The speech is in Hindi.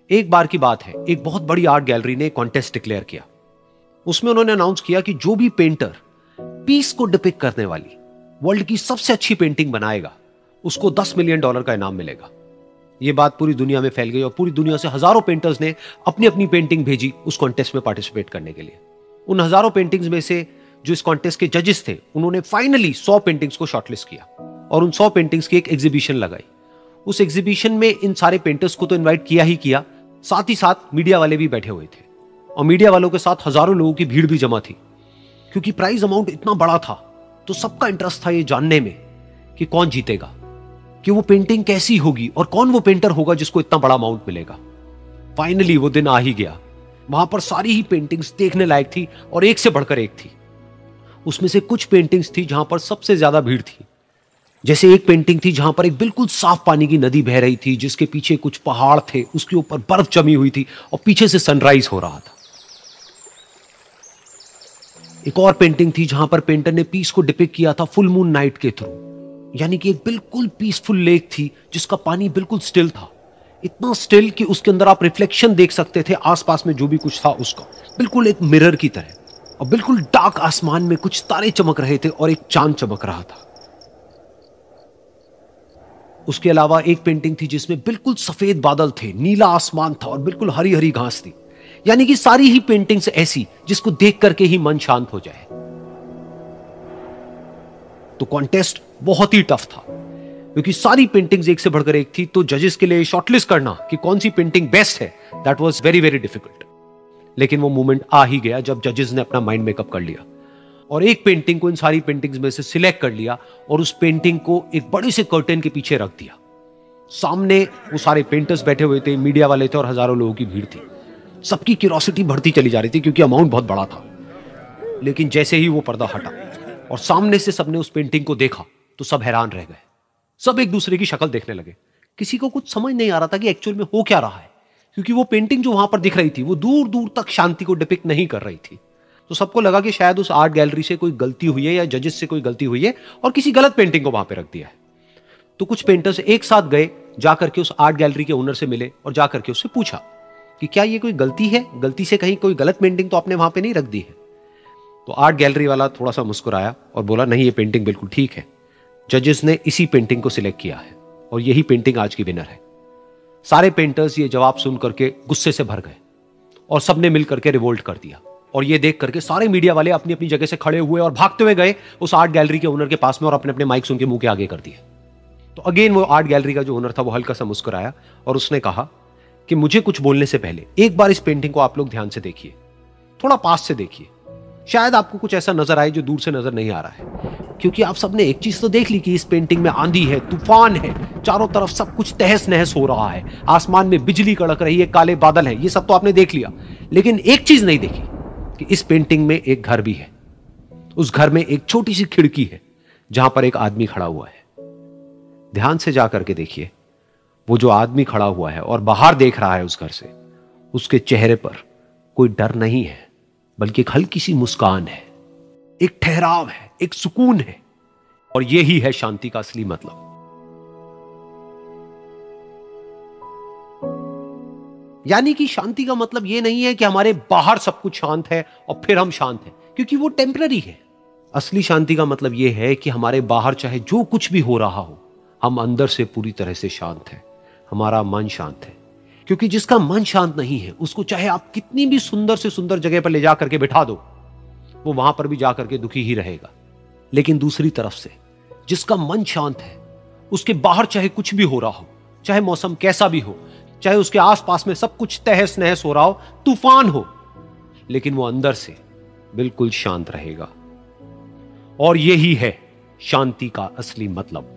एक बार की बात है, एक बहुत बड़ी आर्ट गैलरी ने कॉन्टेस्ट डिक्लेयर किया। उसमें उन्होंने अनाउंस किया कि जो भी पेंटर पीस को डिपिक्ट करने वाली वर्ल्ड की सबसे अच्छी पेंटिंग बनाएगा, उसको $10 मिलियन का इनाम मिलेगा। यह बात पूरी दुनिया में फैल गई और पूरी दुनिया से हजारों पेंटर्स ने अपनी अपनी पेंटिंग भेजी उस कॉन्टेस्ट में पार्टिसिपेट करने के लिए। उन हजारों पेंटिंग्स में से जो इस कॉन्टेस्ट के जजेस थे, उन्होंने फाइनली 100 पेंटिंग्स को शॉर्टलिस्ट किया और उन 100 पेंटिंग्स की एक एग्जीबिशन लगाई। उस एग्जीबिशन में इन सारे पेंटर्स को तो इनवाइट किया ही किया, साथ ही साथ मीडिया वाले भी बैठे हुए थे और मीडिया वालों के साथ हजारों लोगों की भीड़ भी जमा थी। क्योंकि प्राइज अमाउंट इतना बड़ा था तो सबका इंटरेस्ट था ये जानने में कि कौन जीतेगा, कि वो पेंटिंग कैसी होगी और कौन वो पेंटर होगा जिसको इतना बड़ा अमाउंट मिलेगा। फाइनली वो दिन आ ही गया। वहां पर सारी ही पेंटिंग्स देखने लायक थी और एक से बढ़कर एक थी। उसमें से कुछ पेंटिंग्स थी जहां पर सबसे ज्यादा भीड़ थी। जैसे एक पेंटिंग थी जहां पर एक बिल्कुल साफ पानी की नदी बह रही थी, जिसके पीछे कुछ पहाड़ थे, उसके ऊपर बर्फ जमी हुई थी और पीछे से सनराइज हो रहा था। एक और पेंटिंग थी जहां पर पेंटर ने पीस को डिपिक्ट किया था फुल मून नाइट के थ्रू, यानी कि एक बिल्कुल पीसफुल लेक थी जिसका पानी बिल्कुल स्टिल था, इतना स्टिल कि उसके अंदर आप रिफ्लेक्शन देख सकते थे आसपास में जो भी कुछ था उसका, बिल्कुल एक मिरर की तरह। और बिल्कुल डार्क आसमान में कुछ तारे चमक रहे थे और एक चांद चमक रहा था। उसके अलावा एक पेंटिंग थी जिसमें बिल्कुल सफेद बादल थे, नीला आसमान था और बिल्कुल हरी हरी घास थी। यानी कि सारी ही पेंटिंग्स ऐसी जिसको देख करके ही मन शांत हो जाए। तो कॉन्टेस्ट बहुत ही टफ था क्योंकि सारी पेंटिंग्स एक से बढ़कर एक थी। तो जजेस के लिए शॉर्टलिस्ट करना कि कौन सी पेंटिंग बेस्ट है, that was very very difficult. लेकिन वो मोमेंट आ ही गया जब जजेस ने अपना माइंड मेकअप कर लिया और एक पेंटिंग को इन सारी पेंटिंग्स में से सिलेक्ट कर लिया और उस पेंटिंग को एक बड़े से कर्टेन के पीछे रख दिया। सामने वो सारे पेंटर्स बैठे हुए थे, मीडिया वाले थे और हजारों लोगों की भीड़ थी। सबकी क्यूरियोसिटी बढ़ती चली जा रही थी क्योंकि अमाउंट बहुत बड़ा था। लेकिन जैसे ही वो पर्दा हटा और सामने से सबने उस पेंटिंग को देखा तो सब हैरान रह गए। सब एक दूसरे की शक्ल देखने लगे। किसी को कुछ समझ नहीं आ रहा था कि एक्चुअल में हो क्या रहा है, क्योंकि वो पेंटिंग जो वहां पर दिख रही थी वो दूर दूर तक शांति को डिपिक्ट नहीं कर रही थी। तो सबको लगा कि शायद उस आर्ट गैलरी से कोई गलती हुई है या जजेस से कोई गलती हुई है और किसी गलत पेंटिंग को वहां पे रख दिया है। तो कुछ पेंटर्स एक साथ गए, जाकर के उस आर्ट गैलरी के ओनर से मिले और जाकर के उससे पूछा कि क्या ये कोई गलती है, गलती से कहीं कोई गलत पेंटिंग तो आपने वहां पे नहीं रख दी है। तो आर्ट गैलरी वाला थोड़ा सा मुस्कुराया और बोला, नहीं, ये पेंटिंग बिल्कुल ठीक है। जजेस ने इसी पेंटिंग को सिलेक्ट किया है और यही पेंटिंग आज की विनर है। सारे पेंटर्स ये जवाब सुन करके गुस्से से भर गए और सबने मिल करके रिवोल्ट कर दिया। और ये देख करके सारे मीडिया वाले अपनी अपनी जगह से खड़े हुए और भागते हुए गए उस आर्ट गैलरी के ओनर के पास में और अपने अपने माइक्स उनके मुंह के आगे कर दिए। तो अगेन वो आर्ट गैलरी का जो ओनर था वो हल्का सा मुस्कुराया और उसने कहा कि मुझे कुछ बोलने से पहले एक बार इस पेंटिंग को आप लोग ध्यान से देखिए, थोड़ा पास से देखिए, शायद आपको कुछ ऐसा नजर आए जो दूर से नजर नहीं आ रहा है। क्योंकि आप सबने एक चीज तो देख ली कि इस पेंटिंग में आंधी है, तूफान है, चारों तरफ सब कुछ तहस नहस हो रहा है, आसमान में बिजली कड़क रही है, काले बादल हैं, ये सब तो आपने देख लिया। लेकिन एक चीज नहीं देखी कि इस पेंटिंग में एक घर भी है। उस घर में एक छोटी सी खिड़की है जहां पर एक आदमी खड़ा हुआ है। ध्यान से जाकर के देखिए, वो जो आदमी खड़ा हुआ है और बाहर देख रहा है उस घर से, उसके चेहरे पर कोई डर नहीं है, बल्कि एक हल्की सी मुस्कान है, एक ठहराव है, एक सुकून है। और यही है शांति का असली मतलब। यानी कि शांति का मतलब यह नहीं है कि हमारे बाहर सब कुछ शांत है और फिर हम शांत हैं, क्योंकि वो टेम्पररी है। असली शांति का मतलब यह है कि हमारे बाहर चाहे जो कुछ भी हो रहा हो, हम अंदर से पूरी तरह से शांत हैं, हमारा मन शांत है। क्योंकि जिसका मन शांत नहीं है, उसको चाहे आप कितनी भी सुंदर से सुंदर जगह पर ले जाकर के बिठा दो, वो वहां पर भी जाकर के दुखी ही रहेगा। लेकिन दूसरी तरफ से जिसका मन शांत है, उसके बाहर चाहे कुछ भी हो रहा हो, चाहे मौसम कैसा भी हो, चाहे उसके आसपास में सब कुछ तहस नहस हो रहा हो, तूफान हो, लेकिन वो अंदर से बिल्कुल शांत रहेगा। और यही है शांति का असली मतलब।